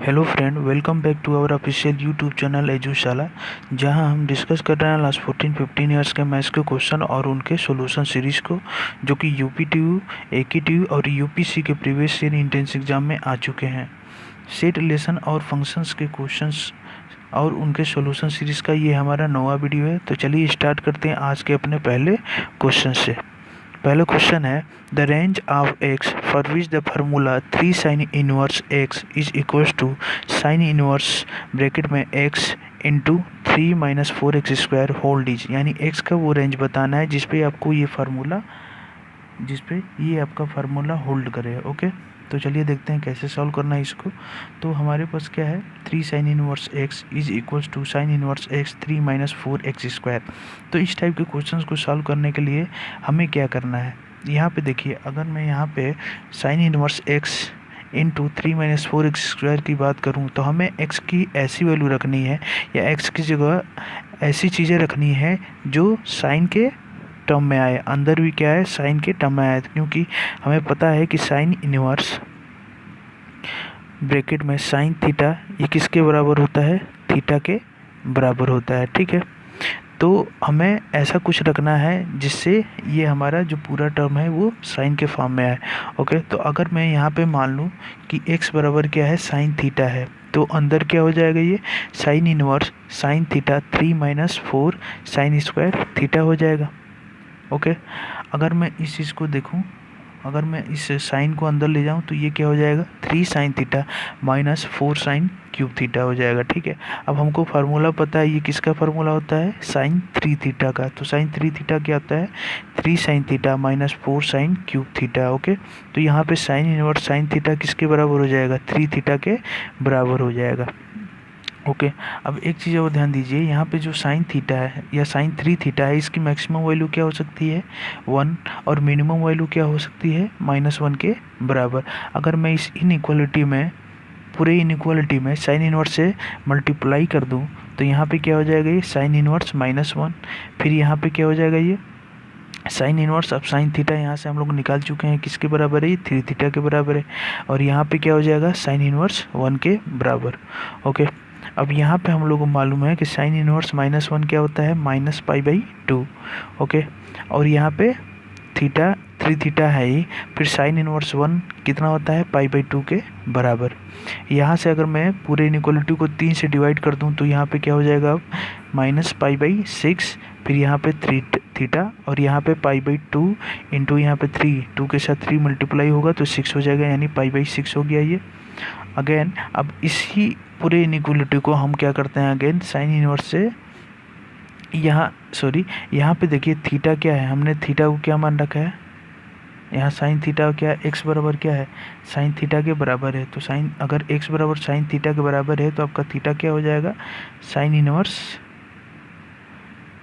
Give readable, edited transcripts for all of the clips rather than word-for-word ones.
Hello friend, welcome back to our official YouTube channel Edushala, जहां हम discuss कर रहे हैं लास्ट 14-15 ईयर्स के मैथ्स के क्वेश्चन और उनके सॉल्यूशन सीरीज़ को, जो कि यूपीटीयू, एकेटीयू और यूपीसी के प्रीवियस ईयर एंट्रेंस एग्जाम में आ चुके हैं। सेट रिलेशन और फंक्शंस के क्वेश्चंस और उनके सॉल्यूशन सीरीज़ का ये हमारा 9वां वीडियो है। तो चलिए स्टार्ट करते हैं आज के अपने पहले क्वेश्चन से। पहला क्वेश्चन है, the range of x for which the formula 3 sine inverse x is equals to sine inverse bracket में x into 3 minus 4x² hold is, यानी एक्स का वो रेंज बताना है जिसपे आपको ये फार्मूला आपका फार्मूला होल्ड करे। ओके, तो चलिए देखते हैं कैसे सॉल्व करना है इसको। तो हमारे पास क्या है, 3 sine inverse x is equals to sine inverse x 3 minus 4x²। तो इस टाइप के क्वेश्चंस को सॉल्व करने के लिए हमें क्या करना है, यहाँ पे देखिए, अगर मैं यहाँ पे sign inverse x into 3 minus 4x² की बात करूँ तो हमें x की ऐसी वैल्यू रखनी है या x की जगह ऐसी चीज़ें रखनी है जो साइन के टर्म में आए। अंदर भी क्या है, साइन के टर्म में आए, क्योंकि हमें पता है कि साइन इनवर्स ब्रैकेट में साइन थीटा ये किसके बराबर होता है, थीटा के बराबर होता है। ठीक है, तो हमें ऐसा कुछ रखना है जिससे ये हमारा जो पूरा टर्म है वो साइन के फॉर्म में आए। ओके, तो अगर मैं यहाँ पे मान लूँ कि x बराबर क्या है, साइन थीटा है, तो अंदर क्या हो जाएगा, ये sine inverse sine theta 3 minus 4 sine square theta हो जाएगा। ओके, अगर मैं इस चीज़ को देखूं, अगर मैं इस साइन को अंदर ले जाऊं तो ये क्या हो जाएगा, 3 sine theta minus 4 sine cube theta हो जाएगा। ठीक है, अब हमको फार्मूला पता है, ये किसका फार्मूला होता है, साइन 3 थीटा का। तो साइन 3 थीटा क्या होता है, 3 sine theta minus 4 sine cube theta. Okay, तो यहाँ पे साइन इनवर्स साइन थीटा किसके बराबर हो जाएगा, 3 थीटा के बराबर हो जाएगा। ओके, अब एक चीज़ और ध्यान दीजिए, यहाँ पे जो साइन थीटा है या साइन 3 थीटा है, इसकी मैक्सिमम वैल्यू क्या हो सकती है, 1, और मिनिमम वैल्यू क्या हो सकती है, -1 के बराबर। अगर मैं इस इनइक्वालिटी में, पूरे इनइक्वालिटी में साइन इनवर्स से मल्टीप्लाई कर दूँ तो यहाँ पे क्या हो जाएगा, ये साइन इनवर्स -1, फिर यहाँ पे क्या हो जाएगा, ये साइन इनवर्स। अब साइन थीटा यहाँ से हम लोग निकाल चुके हैं, किसके बराबर है, ये 3 थीटा के बराबर है, और यहाँ पे क्या हो जाएगा, साइन इनवर्स 1 के बराबर। ओके, अब यहाँ पे हम लोग को मालूम है कि साइन इनवर्स -1 क्या होता है, -π/2। ओके, और यहाँ पे थीटा 3 थीटा है ही, फिर साइन इनवर्स 1 कितना होता है, π/2 के बराबर। यहाँ से अगर मैं पूरे इनइक्वालिटी को 3 से डिवाइड कर दूँ तो यहाँ पे क्या हो जाएगा, अब -π/6, फिर यहाँ पे 3 थीटा, और यहाँ पे π/2 इंटू यहाँ पे 3, 2 के साथ 3 मल्टीप्लाई होगा तो 6 हो जाएगा, यानी π/6 हो गया ये। अगेन अब इसी पूरे इनइक्वालिटी को हम क्या करते हैं, अगेन साइन इनवर्स से यहाँ पे देखिए थीटा क्या है, हमने थीटा को क्या मान रखा है, यहाँ साइन थीटा क्या है, एक्स बराबर क्या है, साइन थीटा के बराबर है। तो साइन, अगर एक्स बराबर साइन थीटा के बराबर है तो आपका थीटा क्या हो जाएगा, साइन इनवर्स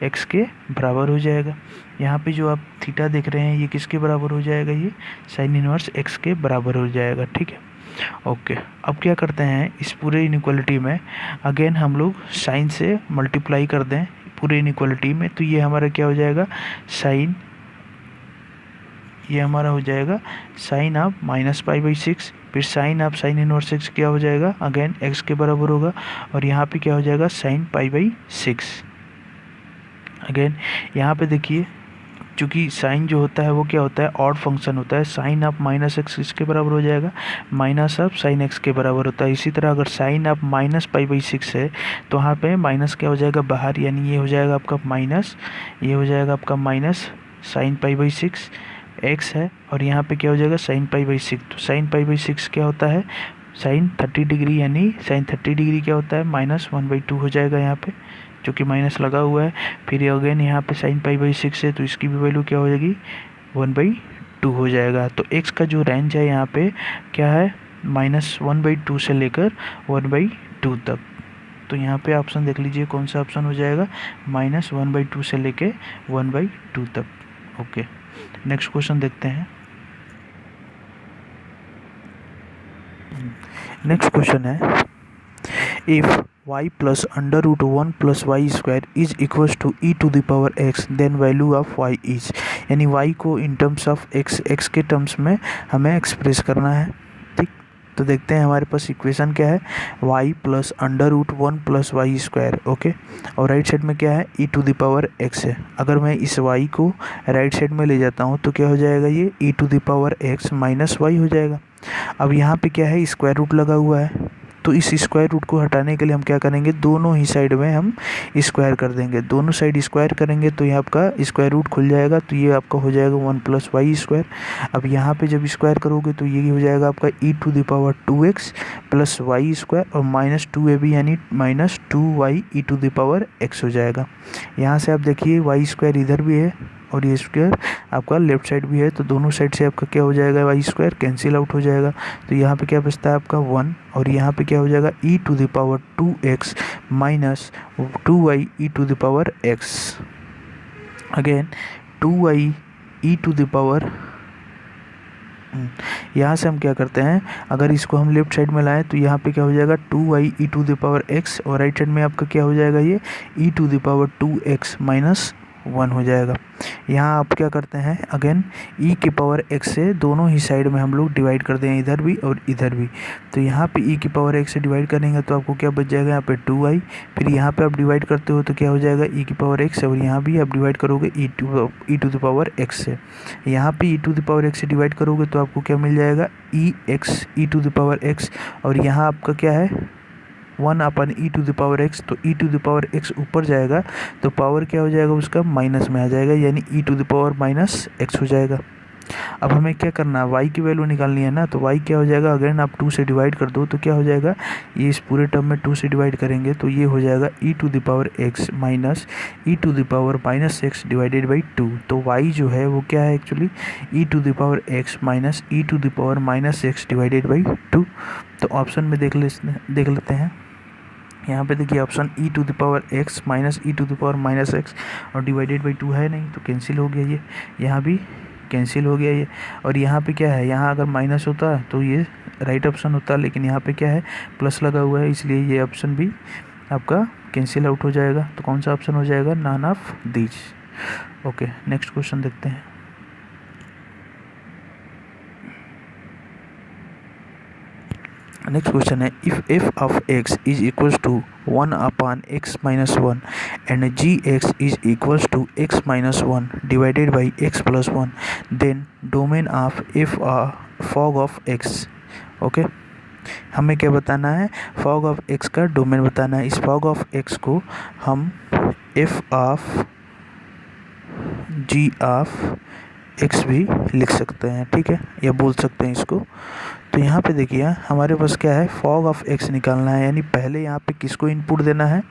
एक्स के बराबर हो जाएगा। यहाँ पे जो आप थीटा देख रहे हैं ये किसके बराबर हो जाएगा, ये साइन इनवर्स एक्स के बराबर हो जाएगा। ठीक है, ओके, अब क्या करते हैं, इस पूरे इनइक्वालिटी में अगेन हम लोग साइन से मल्टीप्लाई कर दें पूरे इनइक्वालिटी में, तो ये हमारा क्या हो जाएगा, साइन, ये हमारा हो जाएगा साइन ऑफ -π/6, फिर sine of sine inverse x क्या हो जाएगा, अगेन एक्स के बराबर होगा, और यहाँ पे क्या हो जाएगा, साइन π/6। अगेन यहाँ पे देखिए, चूँकि साइन जो होता है वो क्या होता है, ऑड फंक्शन होता है, साइन ऑफ -x इसके बराबर हो जाएगा, माइनस ऑफ साइन x के बराबर होता है। इसी तरह अगर साइन ऑफ -π/6 है तो वहाँ पे माइनस क्या हो जाएगा बाहर, यानी ये हो जाएगा आपका माइनस, ये हो जाएगा आपका माइनस साइन π/6 x है, और यहाँ पे क्या हो जाएगा, साइन π/6। तो साइन π/6 क्या होता है, साइन 30 डिग्री, यानी साइन 30 डिग्री क्या होता है, -1/2 हो जाएगा यहाँ पे, जो कि माइनस लगा हुआ है। फिर अगेन यहाँ पे साइन π/6 है तो इसकी भी वैल्यू क्या हो जाएगी, 1/2 हो जाएगा। तो x का जो रेंज है यहाँ पे क्या है, -1/2 से लेकर 1/2 तक। तो यहाँ पे ऑप्शन देख लीजिए कौन सा ऑप्शन हो जाएगा, -1/2 से लेके 1/2 तक। ओके, नेक्स्ट क्वेश्चन देखते हैं। नेक्स्ट क्वेश्चन है, if y plus under root 1 plus y square is equals to e to the power x, then value of y is, यानी y को इन टर्म्स ऑफ x के टर्म्स में हमें express करना है। ठीक, तो देखते हैं हमारे पास इक्वेशन क्या है, y plus under root 1 plus y square. Okay, और राइट साइड में क्या है, e to the power x है। अगर मैं इस y को राइट साइड में ले जाता हूँ तो क्या हो जाएगा, ये e to the power x minus y हो जाएगा। अब यहाँ पे क्या है, स्क्वायर रूट लगा हुआ है, तो इस स्क्वायर रूट को हटाने के लिए हम क्या करेंगे, दोनों ही साइड में हम स्क्वायर कर देंगे। दोनों साइड स्क्वायर करेंगे तो ये आपका स्क्वायर रूट खुल जाएगा, तो ये आपका हो जाएगा 1 प्लस वाई स्क्वायर। अब यहाँ पे जब स्क्वायर करोगे तो ये हो जाएगा आपका e to the power 2x plus y square और माइनस 2ab यानी minus 2y e to the power x हो जाएगा। यहाँ से आप देखिए वाई स्क्वायर इधर भी है और ये स्क्वायर आपका लेफ्ट साइड भी है, तो दोनों साइड से आपका क्या हो जाएगा, वाई स्क्वायर कैंसिल आउट हो जाएगा। तो यहाँ पे क्या बचता है आपका 1 और यहाँ पे क्या हो जाएगा e to the power 2x minus 2y e to the power x। Again 2y e to the power, यहाँ से हम क्या करते हैं, अगर इसको हम लेफ्ट साइड में लाएं तो यहाँ पे क्या हो जाएगा 2y e to the power x और राइट साइड में आपका क्या हो जाएगा, ये e to the power 2x minus 1 हो जाएगा। यहाँ आप क्या करते हैं, अगेन e के पावर x से दोनों ही साइड में हम लोग डिवाइड कर दें, इधर भी और इधर भी। तो यहाँ पे e की पावर x से डिवाइड करेंगे तो आपको क्या बच जाएगा, यहाँ पे 2y, फिर यहाँ पे आप डिवाइड करते हो तो क्या हो जाएगा e की पावर x, और यहाँ भी आप डिवाइड करोगे e to the power x से। यहाँ पे e to the power x से डिवाइड करोगे तो आपको क्या मिल जाएगा, e to the power x, और यहाँ आपका क्या है 1 upon e to the power x, तो e to the power x ऊपर जाएगा तो पावर क्या हो जाएगा उसका माइनस में आ जाएगा, यानी e to the power minus x हो जाएगा। अब हमें क्या करना है, y की वैल्यू निकालनी है ना, तो y क्या हो जाएगा, अगेन आप 2 से डिवाइड कर दो तो क्या हो जाएगा, ये इस पूरे टर्म में 2 से डिवाइड करेंगे तो ये हो जाएगा e to the power x minus e to the power minus x divided by 2। तो y जो है वो क्या है actually e to the power x minus e to the power minus x divided by 2। तो ऑप्शन में देख लेते हैं, यहाँ पे देखिए option e to the power x minus e to the power minus x और डिवाइडेड बाई 2 है नहीं, तो कैंसिल हो गया ये, यहाँ भी कैंसिल हो गया ये। और यहाँ पे क्या है, यहाँ अगर माइनस होता तो ये राइट ऑप्शन होता, लेकिन यहाँ पे क्या है प्लस लगा हुआ है, इसलिए ये ऑप्शन भी आपका कैंसिल आउट हो जाएगा। तो कौन सा ऑप्शन हो जाएगा, none of these. Okay, next question देखते हैं। नेक्स्ट क्वेश्चन है, if f of x is equals to 1 upon x minus 1 and gx is equals to x minus 1 divided by x plus 1, then domain of f fog of x। Okay, हमें क्या बताना है, fog of x का domain बताना है। इस fog of x को हम f of g of x भी लिख सकते हैं, ठीक है, या बोल सकते हैं इसको। तो यहाँ पे देखिए हमारे पास क्या है, फॉग ऑफ x निकालना है, यानी पहले यहाँ पे किसको इनपुट देना है,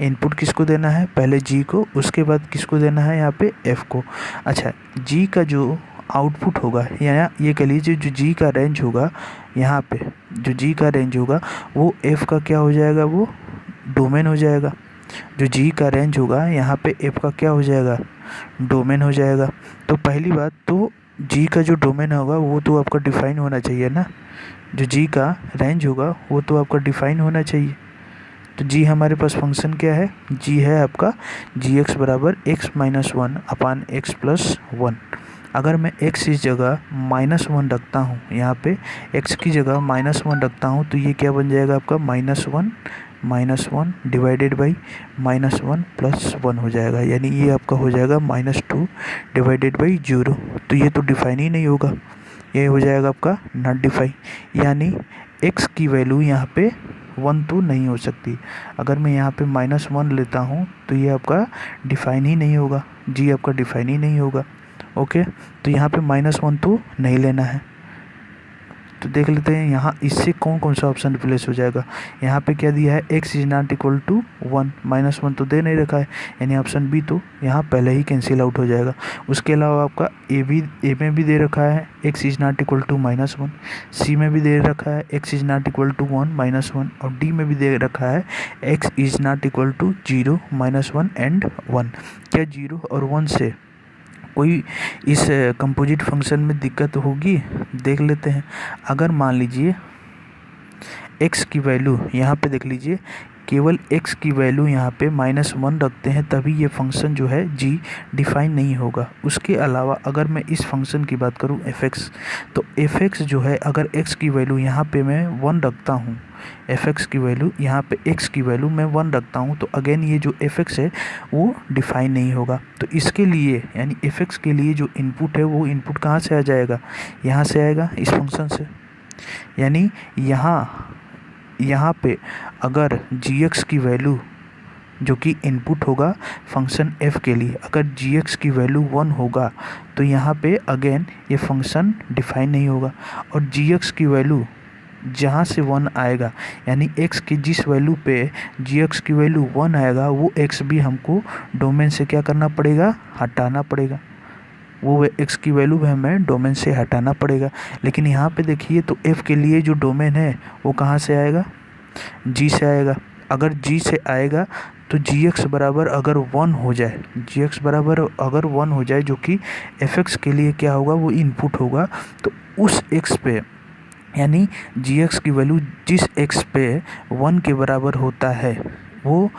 इनपुट किसको देना है, पहले g को, उसके बाद किसको देना है यहाँ पे f को। अच्छा, g का जो आउटपुट होगा, या ये कह लीजिए जो g का रेंज होगा, यहाँ पे जो g का रेंज होगा वो f का क्या हो जाएगा, वो डोमेन हो जाएगा। जो g का रेंज होगा यहाँ पे f का क्या हो जाएगा, डोमेन हो जाएगा। तो पहली बात तो g का जो डोमेन होगा वो तो आपका डिफाइन होना चाहिए ना, जो g का रेंज होगा वो तो आपका डिफाइन होना चाहिए। तो g हमारे पास फंक्शन क्या है, g है आपका gx बराबर x माइनस 1 अपान x प्लस 1। अगर मैं x इस जगह -1 रखता हूँ, यहाँ पे x की जगह -1 रखता हूँ तो ये क्या बन जाएगा आपका -1 डिवाइडेड बाई -1 प्लस 1 हो जाएगा, यानी ये आपका हो जाएगा -2 डिवाइडेड बाई 0। तो ये तो डिफाइन ही नहीं होगा, ये हो जाएगा आपका नॉट डिफाइन, यानी x की वैल्यू यहाँ पे 1 तो नहीं हो सकती। अगर मैं यहाँ पे -1 लेता हूँ तो ये आपका डिफाइन ही नहीं होगा, g आपका डिफाइन ही नहीं होगा। ओके, तो यहाँ पे -1 तो नहीं लेना है। तो देख लेते हैं यहाँ इससे कौन कौन सा ऑप्शन रिप्लेस हो जाएगा। यहाँ पे क्या दिया है, x is not equal to 1, -1 तो दे नहीं रखा है, यानी ऑप्शन बी तो यहाँ पहले ही कैंसिल आउट हो जाएगा। उसके अलावा आपका ए में भी दे रखा है x is not equal to -1, C में भी दे रखा है x is not equal to 1 -1, और डी में भी दे रखा है x is not equal to 0 -1 and 1। क्या 0 और 1 से कोई इस कंपोजिट फंक्शन में दिक्कत होगी, देख लेते हैं। अगर मान लीजिए x की वैल्यू यहाँ पे देख लीजिए केवल x की वैल्यू यहाँ पे -1 रखते हैं तभी ये फंक्शन जो है g डिफाइन नहीं होगा। उसके अलावा अगर मैं इस फंक्शन की बात करूँ fx, तो fx जो है अगर x की वैल्यू यहाँ पे मैं 1 रखता हूँ, fx की वैल्यू यहाँ पे x की वैल्यू मैं 1 रखता हूँ, तो अगेन ये जो fx है वो डिफाइन नहीं होगा। तो इसके लिए यानी fx के लिए जो इनपुट है वो इनपुट कहाँ से आ जाएगा, यहाँ से आएगा, इस फंक्शन से। यानी यहाँ पे अगर gx की वैल्यू जो कि इनपुट होगा फंक्शन f के लिए, अगर gx की वैल्यू 1 होगा तो यहाँ पे अगेन ये फंक्शन डिफाइन नहीं होगा। और gx की वैल्यू जहाँ से 1 आएगा, यानी x की जिस वैल्यू पे gx की वैल्यू 1 आएगा वो x भी हमको डोमेन से क्या करना पड़ेगा, हटाना पड़ेगा। वो x की वैल्यू भी हमें डोमेन से हटाना पड़ेगा। लेकिन यहाँ पे देखिए तो f के लिए जो डोमेन है वो कहाँ से आएगा, g से आएगा। अगर g से आएगा तो gx बराबर अगर 1 हो जाए, gx बराबर अगर 1 हो जाए जो कि fx के लिए क्या होगा, वो इनपुट होगा, तो उस x पे यानी gx की वैल्यू जिस x पे 1 के बराबर होता है वो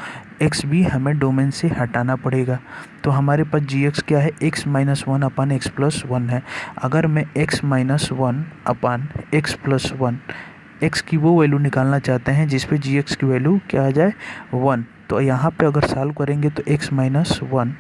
x भी हमें डोमेन से हटाना पड़ेगा। तो हमारे पास gx क्या है, x minus 1 upon x plus 1 है। अगर मैं x minus 1 upon x plus 1 x की वो वैल्यू निकालना चाहते हैं जिस पे gx की वैल्यू क्या आ जाए, 1, तो यहाँ पे अगर सॉल्व करेंगे तो x माइनस 1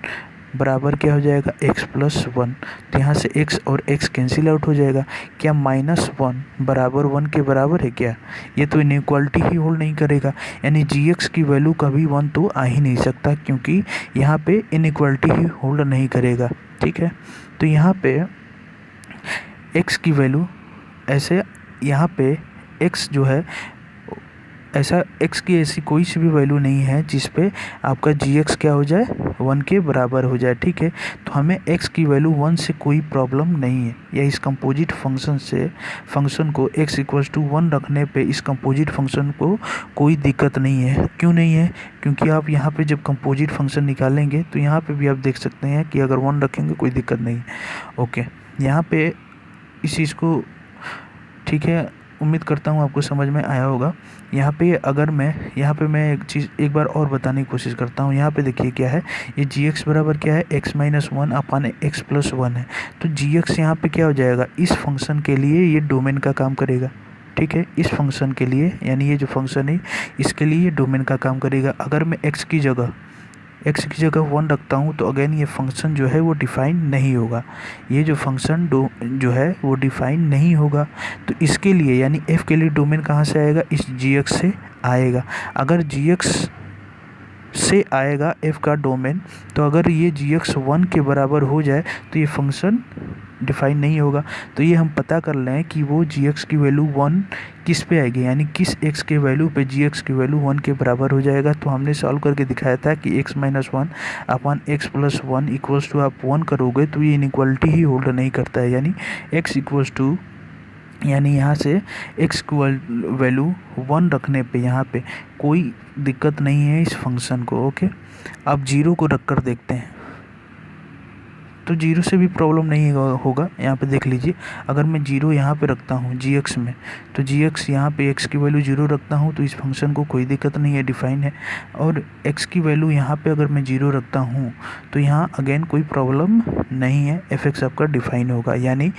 बराबर क्या हो जाएगा, x प्लस 1। तो यहाँ से x और x कैंसिल आउट हो जाएगा। क्या -1 बराबर 1 के बराबर है क्या, ये तो इनइक्वालिटी ही होल्ड नहीं करेगा। यानी gx की वैल्यू कभी 1 तो आ ही नहीं सकता क्योंकि यहाँ पे इनइक्वालिटी ही होल्ड नहीं करेगा। ठीक है, तो यहाँ पे x की वैल्यू ऐसे, यहाँ पे x जो है ऐसा, x की ऐसी कोई सी भी वैल्यू नहीं है जिस पे आपका gx क्या हो जाए, 1 के बराबर हो जाए। ठीक है, तो हमें x की वैल्यू 1 से कोई प्रॉब्लम नहीं है, या इस कंपोजिट फंक्शन को x इक्वल्स टू 1 रखने पे इस कंपोजिट फंक्शन को कोई दिक्कत नहीं है। क्यों नहीं है, क्योंकि आप यहाँ पे जब कंपोजिट फंक्शन निकालेंगे तो यहाँ पे भी आप देख सकते हैं कि अगर 1 रखेंगे कोई दिक्कत नहीं है। ओके, यहाँ पे इस चीज़ को, ठीक है, उम्मीद करता हूँ आपको समझ में आया होगा। यहाँ पे अगर मैं एक चीज़ एक बार और बताने की कोशिश करता हूँ। यहाँ पे देखिए क्या है, ये gx बराबर क्या है, x minus 1 upon x plus 1 है। तो gx यहाँ पे क्या हो जाएगा, इस फंक्शन के लिए ये डोमेन का काम करेगा। ठीक है, इस फंक्शन के लिए, यानी ये जो फंक्शन है इसके लिए ये डोमेन का काम करेगा। अगर मैं x की जगह 1 रखता हूँ तो अगेन ये फंक्शन जो है वो डिफ़ाइन नहीं होगा, ये जो फंक्शन जो है वो डिफ़ाइन नहीं होगा। तो इसके लिए यानी f के लिए डोमेन कहाँ से आएगा, इस gx से आएगा। अगर gx से आएगा f का डोमेन, तो अगर ये gx 1 के बराबर हो जाए तो ये फंक्शन डिफाइन नहीं होगा। तो ये हम पता कर लें कि वो gx की वैल्यू 1 किस पे आएगी, यानी किस x के वैल्यू पे gx की वैल्यू 1 के बराबर हो जाएगा। तो हमने सॉल्व करके दिखाया था कि x minus 1 upon x plus 1 equals to आप 1 करोगे तो ये इनइक्वालिटी ही होल्ड नहीं करता है, यानी x इक्वल्स टू, यानी यहाँ से x की वैल्यू 1 रखने पे यहाँ पे कोई दिक्कत नहीं है इस फंक्शन को। ओके, अब 0 को रख कर देखते हैं तो 0 से भी प्रॉब्लम नहीं होगा। यहाँ पे देख लीजिए, अगर मैं 0 यहाँ पे रखता हूँ gx में, तो gx यहाँ पे x की वैल्यू 0 रखता हूँ तो इस फंक्शन को कोई दिक्कत नहीं है, डिफाइन है। और x की वैल्यू यहाँ पे अगर मैं 0 रखता हूँ तो यहाँ अगेन कोई प्रॉब्लम नहीं है, fx आपका डिफाइन होगा। यानी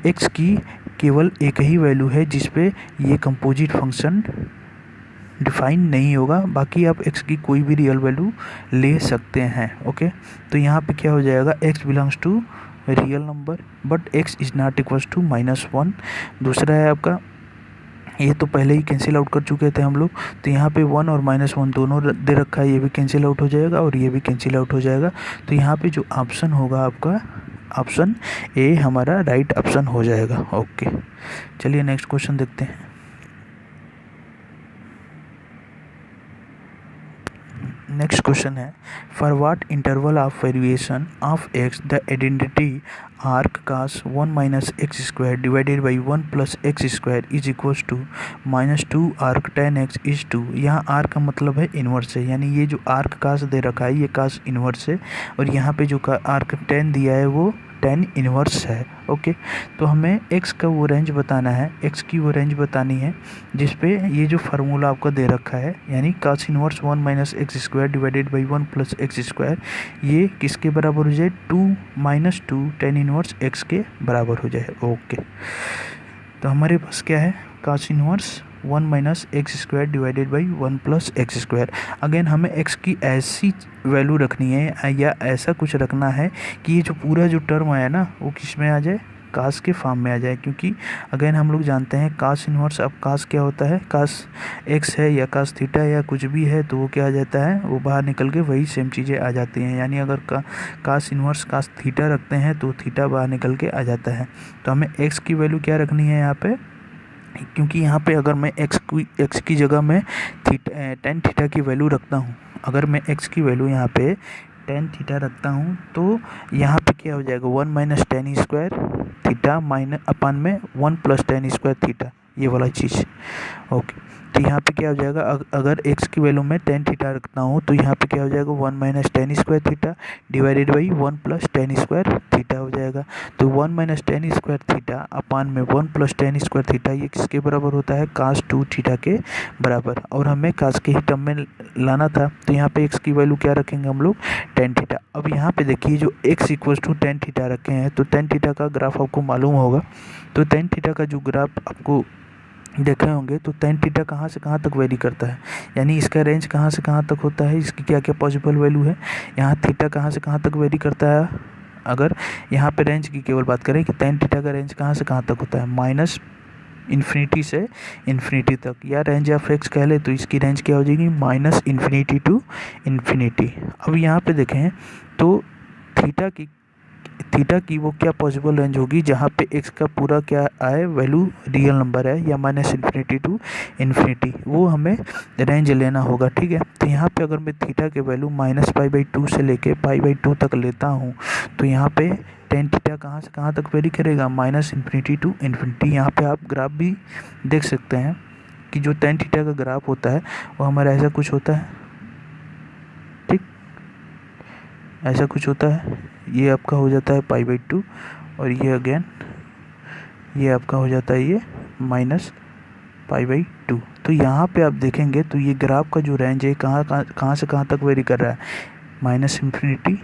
x की केवल एक ही वैल्यू है जिस पे ये कंपोजिट फंक्शन डिफाइन नहीं होगा, बाकी आप x की कोई भी रियल वैल्यू ले सकते हैं। ओके, तो यहाँ पे क्या हो जाएगा, x belongs to real number but x is not equals to -1। दूसरा है आपका, ये तो पहले ही कैंसिल आउट कर चुके थे हम लोग, तो यहाँ पे 1 और -1 दोनों दे रखा है, ये भी कैंसिल आउट हो जाएगा और ये भी कैंसिल आउट हो जाएगा। तो यहाँ पे जो ऑप्शन होगा आपका, ऑप्शन ए हमारा राइट ऑप्शन हो जाएगा। ओके, चलिए नेक्स्ट क्वेश्चन देखते हैं। नेक्स्ट क्वेश्चन है, for what interval of variation of x the identity arc cos 1 minus x square divided by 1 plus x square is equals to -2 arc tan x is 2। यहाँ arc का मतलब है inverse है, यानी ये जो आर्क cos दे रखा है ये cos इन्वर्स है, और यहाँ पे जो आर्क tan दिया है वो tan इनवर्स है। ओके, तो हमें x का वो रेंज बताना है, x की वो रेंज बतानी है जिस पे ये जो फार्मूला आपका दे रखा है, यानी cos inverse 1 minus x square divided by 1 plus x square, ये किसके बराबर हो जाए, 2 माइनस 2 tan इनवर्स x के बराबर हो जाए। ओके, तो हमारे पास क्या है, cos inverse 1 minus x square divided by 1 plus x square. Again हमें x की ऐसी वैल्यू रखनी है या ऐसा कुछ रखना है कि ये जो पूरा जो टर्म है ना वो किस में आ जाए, कास के फॉर्म में आ जाए। क्योंकि अगेन हम लोग जानते हैं कास इन्वर्स, अब कास क्या होता है, कास एक्स है या कास थीटा या कुछ भी है तो वो क्या आ जाता है, वो बाहर निकल के वही सेम चीज़ें आ जाती हैं। यानी अगर कास इन्वर्स कास थीटा रखते हैं तो थीटा बाहर निकल के आ जाता है। तो हमें एक्स की वैल्यू क्या रखनी है यहाँ पे, क्योंकि यहाँ पे अगर मैं एक्स की जगह में टेन थीटा की वैल्यू रखता हूँ, अगर मैं एक्स की वैल्यू यहाँ पे टेन थीटा रखता हूँ तो यहाँ पे क्या हो जाएगा, 1 minus tan square theta minus upon में 1 प्लस टेन स्क्वायर थीटा, ये वाला चीज़। ओके, तो यहाँ पे क्या हो जाएगा, अगर x की वैल्यू में टेन थीटा रखता हूँ तो यहाँ पे क्या हो जाएगा, 1 minus tan square theta divided by 1 plus ten square theta हो जाएगा। तो 1 minus tan square theta upon में 1 प्लस टेन स्क्वायर थीटा, ये किसके बराबर होता है, कास 2 थीटा के बराबर। और हमें कास के ही टर्म में लाना था, तो यहाँ पे x की वैल्यू क्या रखेंगे हम लोग, टेन थीटा। अब यहाँ पे देखिए जो x equals to tan theta रखे हैं, तो टेन थीटा का ग्राफ आपको मालूम होगा। तो टेन थीटा का जो ग्राफ आपको देखे होंगे, तो टेन थीटा कहाँ से कहाँ तक वेरी करता है, यानी इसका रेंज कहाँ से कहाँ तक होता है, इसकी क्या क्या पॉसिबल वैल्यू है, यहाँ थीटा कहाँ से कहाँ तक वेरी करता है। अगर यहाँ पे रेंज की केवल बात करें कि टेन थीटा का रेंज कहाँ से कहाँ तक होता है, माइनस इन्फिनिटी से इन्फिनिटी तक, या रेंज ऑफ एक्स कह ले तो इसकी रेंज क्या हो जाएगी, माइनस इन्फिनिटी टू इन्फिनिटी। अब यहाँ पे देखें तो थीटा की वो क्या पॉसिबल रेंज होगी जहाँ पे x का पूरा क्या आए, वैल्यू रियल नंबर है या माइनस इन्फिनिटी टू इन्फिनिटी, वो हमें रेंज लेना होगा। ठीक है, तो यहाँ पे अगर मैं थीटा के value minus pi by two से लेके पाई बाई टू तक लेता हूँ, तो यहाँ पे टेन थीटा कहाँ से कहाँ तक वेरी करेगा, माइनस इन्फिनिटी टू इन्फिनिटी। यहाँ पे आप ग्राफ भी देख सकते हैं कि जो टेन थीटा का ग्राफ होता है वो हमारा ऐसा कुछ होता है, ठीक, ऐसा कुछ होता है। ये आपका हो जाता है पाई बाई टू, और ये अगेन ये आपका हो जाता है ये माइनस पाई बाई टू। तो यहाँ पे आप देखेंगे तो ये ग्राफ का जो रेंज है कहाँ से कहाँ तक वेरी कर रहा है, minus infinity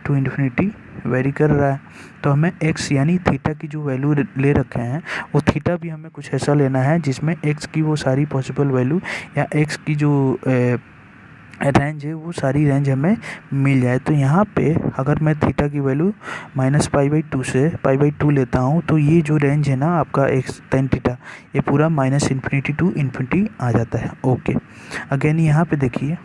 to infinity vary कर रहा है। तो हमें x यानी थीटा की जो वैल्यू ले रखे हैं वो थीटा भी हमें कुछ ऐसा लेना है जिसमें x की वो सारी पॉसिबल वैल्यू या x की जो रेंज है वो सारी रेंज हमें मिल जाए। तो यहाँ पे अगर मैं थीटा की value minus pi by two से पाई बाई टू लेता हूँ, तो ये जो रेंज है ना आपका एक्स टेन थीटा, ये पूरा माइनस इन्फिनिटी टू इन्फिनिटी आ जाता है। ओके, अगेन यहाँ पे देखिए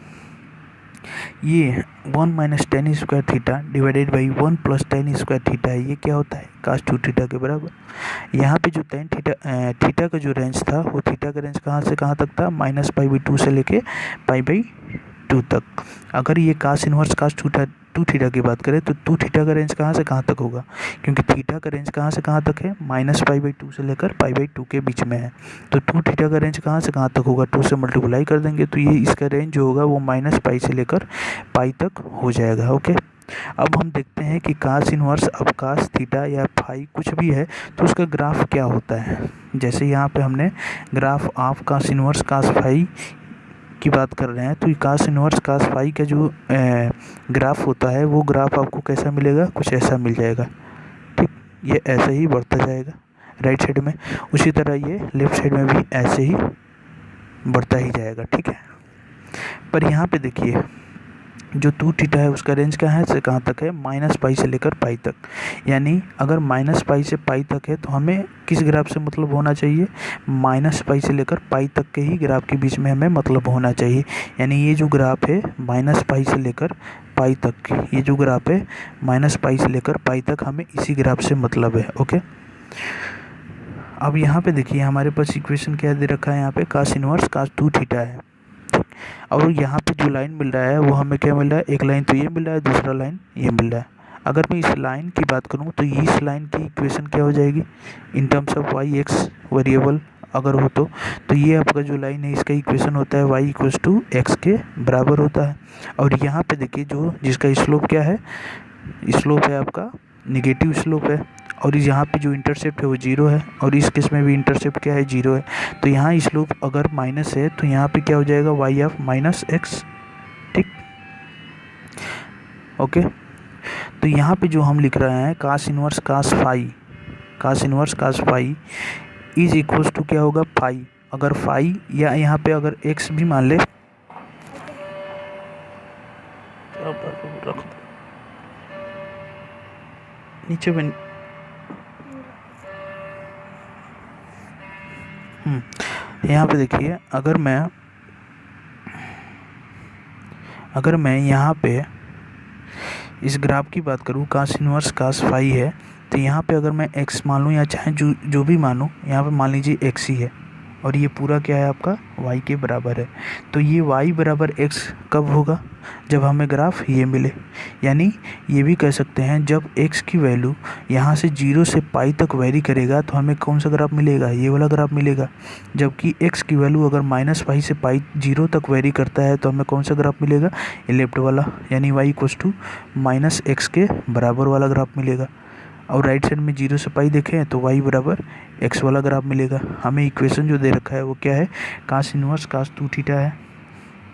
ये 1 minus tan square theta divided by 1 plus ten square theta है, ये क्या होता है, कास 2 थीटा के बराबर। यहाँ पे जो टेन थीटा का जो रेंज था वो थीटा का रेंज कहाँ से कहाँ तक था, माइनस पाई बाई टू से लेके पाई बाई टू तक। अगर ये कास इनवर्स कास टू थीटा की बात करें तो टू थीटा का रेंज कहाँ से कहाँ तक होगा, क्योंकि थीटा का रेंज कहाँ से कहाँ तक है, माइनस पाई बाई टू से लेकर पाई बाई टू के बीच में है। तो टू थीटा का रेंज कहाँ से कहाँ तक होगा, टू से मल्टीप्लाई कर देंगे तो ये इसका रेंज जो होगा वो माइनस पाई से लेकर पाई तक हो जाएगा। ओके, अब हम देखते हैं कि कास इनवर्स अब कास थीटा या फाई कुछ भी है तो उसका ग्राफ क्या होता है। जैसे यहाँ पे हमने graph of cos inverse cos phi की बात कर रहे हैं, तो कास इनवर्स कास फाई का जो ग्राफ होता है वो ग्राफ आपको कैसा मिलेगा, कुछ ऐसा मिल जाएगा। ठीक, ये ऐसे ही बढ़ता जाएगा राइट साइड में, उसी तरह ये लेफ्ट साइड में भी ऐसे ही बढ़ता ही जाएगा। ठीक है, पर यहाँ पे देखिए जो टू थीटा है उसका रेंज कहाँ से कहाँ तक है, माइनस पाई से लेकर पाई तक। यानी अगर माइनस पाई से पाई तक है तो हमें किस ग्राफ से मतलब होना चाहिए, माइनस पाई से लेकर पाई तक के ही ग्राफ के बीच में हमें मतलब होना चाहिए। यानी ये जो ग्राफ है माइनस पाई से लेकर पाई तक, ये जो ग्राफ है माइनस पाई से लेकर पाई तक, हमें इसी ग्राफ से मतलब है। ओके, अब यहाँ पे देखिए हमारे पास इक्वेशन क्या दे रखा है, यहाँ पे कास इनवर्स कास टू थीटा है, और यहाँ पे जो लाइन मिल रहा है वो हमें क्या मिल रहा है, एक लाइन तो ये मिल रहा है, दूसरा लाइन ये मिल रहा है। अगर मैं इस लाइन की बात करूँ तो इस लाइन की इक्वेशन क्या हो जाएगी, in terms of y x variable अगर हो तो ये आपका जो लाइन है इसका इक्वेशन होता है वाई इक्वल्स टू एक्स के बराबर होता है। और यहाँ पे देखिए जो जिसका स्लोप क्या है, स्लोप है आपका निगेटिव स्लोप है, और यहाँ पे जो इंटरसेप्ट है वो 0 है, और इस केस में भी इंटरसेप्ट क्या है, 0 है। तो यहाँ स्लोप अगर माइनस है तो यहाँ पे क्या हो जाएगा, y ऑफ माइनस एक्स। ठीक, ओके। तो यहाँ पे जो हम लिख रहे हैं cos inverse cos phi is equals to क्या होगा, फाई। अगर फाई या यहाँ पे अगर एक्स भी मान ले, रख दो नीचे में। यहाँ पे देखिए, अगर मैं यहाँ पे इस ग्राफ की बात करूँ, कास इनवर्स कास फाई है, तो यहाँ पे अगर मैं x मान लूँ या चाहे जो भी मानूँ, यहाँ पे मान लीजिए x ही है, और ये पूरा क्या है आपका y के बराबर है। तो ये y बराबर x कब होगा, जब हमें ग्राफ ये मिले। यानी ये भी कह सकते हैं जब x की वैल्यू यहाँ से 0 से पाई तक वेरी करेगा तो हमें कौन सा ग्राफ मिलेगा, ये वाला ग्राफ मिलेगा। जबकि x की वैल्यू अगर माइनस पाई से पाई 0 तक वेरी करता है तो हमें कौन सा ग्राफ मिलेगा, ये लेफ्ट वाला, यानी y equals to minus x के बराबर वाला ग्राफ मिलेगा। और राइट साइड में 0 से पाई देखें तो y बराबर x वाला ग्राफ मिलेगा। हमें इक्वेशन जो दे रखा है वो क्या है, कास इनवर्स कास 2 थीटा है।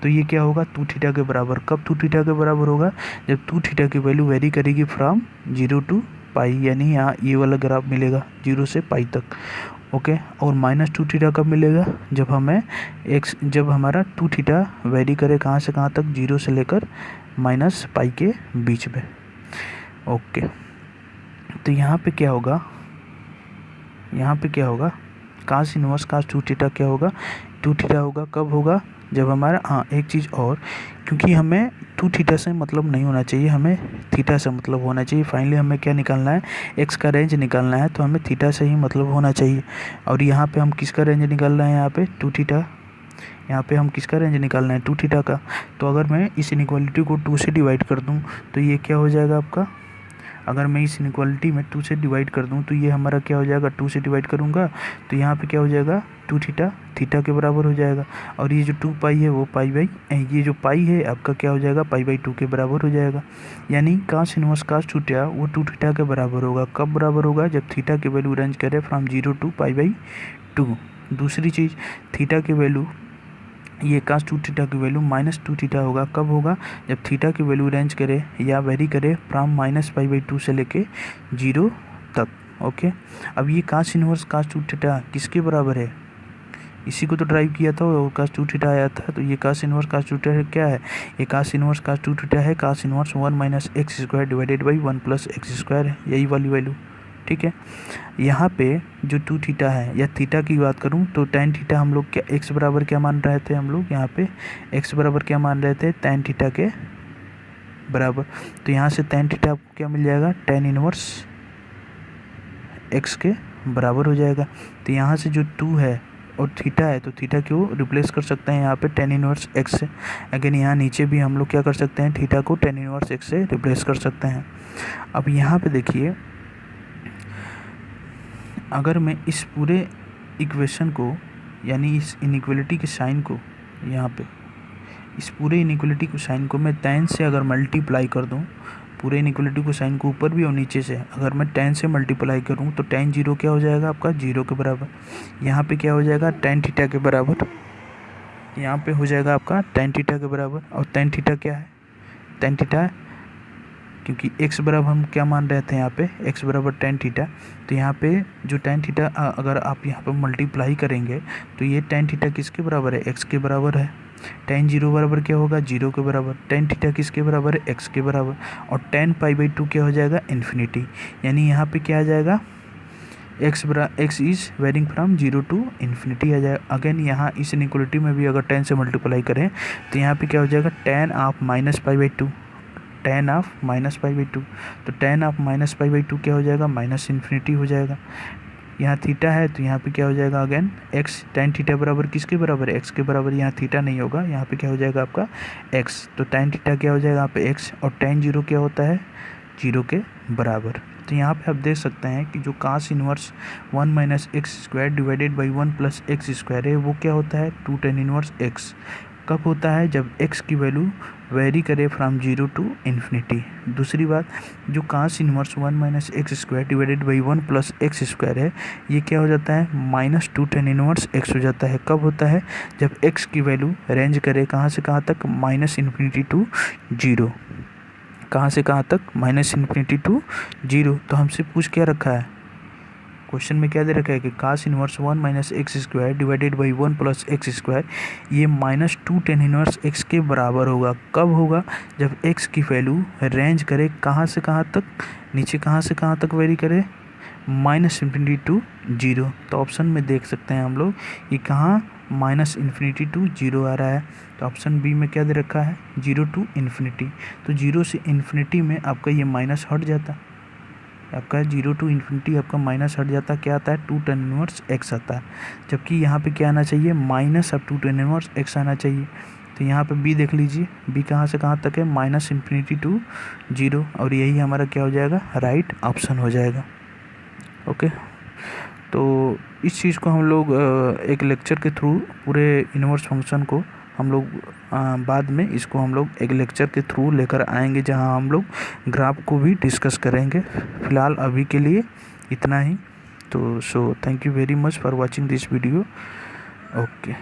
तो ये क्या होगा, 2 थीटा के बराबर। कब 2 थीटा के बराबर होगा, जब 2 थीटा की वैल्यू वेरी करेगी फ्रॉम 0 टू पाई, यानी यहाँ ये वाला ग्राफ मिलेगा 0 से पाई तक। ओके, और माइनस 2 थीटा कब मिलेगा, जब हमारा 2 थीटा वेरी करे कहाँ से कहाँ तक, 0 से लेकर माइनस पाई के बीच में। ओके, तो यहाँ पे क्या होगा, कास इनवर्स कास 2 थीटा क्या होगा, 2 थीटा होगा। कब होगा, जब हमारा एक चीज़ और, क्योंकि हमें 2 थीटा से मतलब नहीं होना चाहिए, हमें थीटा से मतलब होना चाहिए। फाइनली हमें क्या निकालना है, एक्स का रेंज निकालना है, तो हमें थीटा से ही मतलब होना चाहिए। और यहाँ पे हम किसका रेंज निकाल रहे हैं, यहाँ पे 2 थीटा, यहाँ पे हम किसका रेंज निकालना है, 2 थीटा का। तो अगर मैं इस इनइक्वालिटी को 2 से डिवाइड कर दूँ तो ये क्या हो जाएगा आपका, अगर मैं इस इनइक्वालिटी में 2 से डिवाइड कर दूं तो ये हमारा क्या हो जाएगा, 2 से डिवाइड करूंगा तो यहाँ पे क्या हो जाएगा, 2 थीटा के बराबर हो जाएगा। और ये जो 2 पाई है वो पाई बाई, ये जो पाई है आपका क्या हो जाएगा, पाई बाई 2 के बराबर हो जाएगा। यानी कास इनवर्स कास 2 थीटा वो 2 थीटा के बराबर होगा। कब बराबर होगा, जब थीटा की वैल्यू रेंज करे फ्रॉम 0 टू पाई बाई 2। दूसरी चीज़, थीटा की वैल्यू, ये कास 2 थीटा की वैल्यू माइनस 2 थीटा होगा। कब होगा, जब थीटा की वैल्यू रेंज करे या वेरी करे फ्रॉम माइनस पाई बाई 2 से लेके 0 तक। ओके, अब ये कास इनवर्स कास 2 थीटा किसके बराबर है, इसी को तो ड्राइव किया था और कास 2 थीटा आया था। तो ये कास इनवर्स कास 2 थीटा क्या है, ये कास इनवर्स कास 2 थीटा है, cos inverse 1 minus x square divided by 1 plus x square है, यही वाली वैल्यू। ठीक है, यहाँ पे जो 2 थीटा है या थीटा की बात करूँ तो tan थीटा हम लोग क्या x बराबर क्या मान रहे थे, हम लोग यहाँ पे x बराबर क्या मान रहे थे, tan थीटा के बराबर। तो यहाँ से tan थीटा आपको क्या मिल जाएगा, tan इनवर्स x के बराबर हो जाएगा। तो यहाँ से जो 2 है और थीटा है तो थीटा क्यों रिप्लेस कर सकते हैं यहाँ पे tan इनवर्स x से। अगेन यहाँ नीचे भी हम लोग क्या कर सकते हैं, थीटा को tan इनवर्स x से रिप्लेस कर सकते हैं। अब यहाँ पे देखिए, अगर मैं इस पूरे इक्वेशन को यानी इस इनइक्वालिटी के साइन को, यहाँ पे इस पूरे इनइक्वालिटी को साइन को मैं tan से अगर मल्टीप्लाई कर दूँ, पूरे इनइक्वालिटी को साइन को ऊपर भी और नीचे से अगर मैं tan से मल्टीप्लाई करूँ तो tan 0 क्या हो जाएगा आपका, 0 के बराबर। यहाँ पे क्या हो जाएगा, tan थीटा के बराबर, यहाँ पे हो जाएगा आपका tan थीटा के बराबर। और tan थीटा क्या है, tan थीटा क्योंकि x बराबर हम क्या मान रहे थे यहाँ पे, x बराबर tan थीटा। तो यहाँ पे जो tan थीटा अगर आप यहाँ पे मल्टीप्लाई करेंगे तो ये tan थीटा किसके बराबर है, x के बराबर है। tan 0 बराबर क्या होगा, 0 के बराबर। tan थीटा किसके बराबर है, x के बराबर। और tan पाई बाई 2 क्या हो जाएगा, इन्फिनिटी। यानी यहाँ पे क्या आ जाएगा, x is varying from 0 to infinity आ जाएगा। अगेन यहाँ इस इनइक्वालिटी में भी अगर tan से मल्टीप्लाई करें तो यहाँ पे क्या हो जाएगा, tan of minus pi by 2, tan of minus pi by 2। तो tan of minus pi by 2 क्या हो जाएगा, माइनस इन्फिनिटी हो जाएगा। यहाँ थीटा है तो यहाँ पे क्या हो जाएगा, अगेन x tan थीटा बराबर किसके बराबर है, x के बराबर। यहाँ थीटा नहीं होगा, यहाँ पे क्या हो जाएगा आपका x। तो tan थीटा क्या हो जाएगा यहाँ पे x, और tan 0 क्या होता है, 0 के बराबर। तो यहाँ पे आप देख सकते हैं कि जो cos inverse 1 minus x square divided by 1 plus x square है वो क्या होता है, 2 tan इनवर्स x। कब होता है, जब x की वैल्यू वेरी करे फ्रॉम 0 टू इन्फिनिटी। दूसरी बात, जो cos inverse 1 minus x square divided by 1 plus x square है, ये क्या हो जाता है, -2 tan इनवर्स x हो जाता है। कब होता है, जब x की वैल्यू रेंज करे कहाँ से कहाँ तक, -इन्फिनिटी टू 0। कहाँ से कहाँ तक, -इन्फिनिटी टू 0। तो हमसे पूछ क्या रखा है, क्वेश्चन में क्या दे रखा है कि cos inverse 1 minus x square divided by 1 plus x square ये -2 tan इनवर्स x के बराबर होगा। कब होगा, जब x की वैल्यू रेंज करे कहाँ से कहाँ तक, नीचे कहाँ से कहाँ तक वेरी करे, -इन्फिनिटी टू 0। तो ऑप्शन में देख सकते हैं हम लोग ये कहाँ -इन्फिनिटी टू 0 आ रहा है। तो ऑप्शन बी में क्या दे रखा है, 0 टू इन्फिनिटी। तो 0 से इन्फिनिटी में आपका ये माइनस हट जाता, आपका 0 टू इन्फिनिटी आपका माइनस हट जाता, क्या आता है, 2 tan इनवर्स x आता है। जबकि यहाँ पे क्या आना चाहिए, -2 tan इनवर्स x आना चाहिए। तो यहाँ पे बी देख लीजिए, बी कहाँ से कहाँ तक है, -इन्फिनिटी टू 0, और यही हमारा क्या हो जाएगा, राइट ऑप्शन हो जाएगा। ओके, तो इस चीज़ को हम लोग एक लेक्चर के थ्रू पूरे इनवर्स फंक्शन को हम लोग बाद में इसको हम लोग एक लेक्चर के थ्रू लेकर आएंगे, जहां हम लोग ग्राफ को भी डिस्कस करेंगे। फ़िलहाल अभी के लिए इतना ही। तो thank you very much for watching this video. Okay.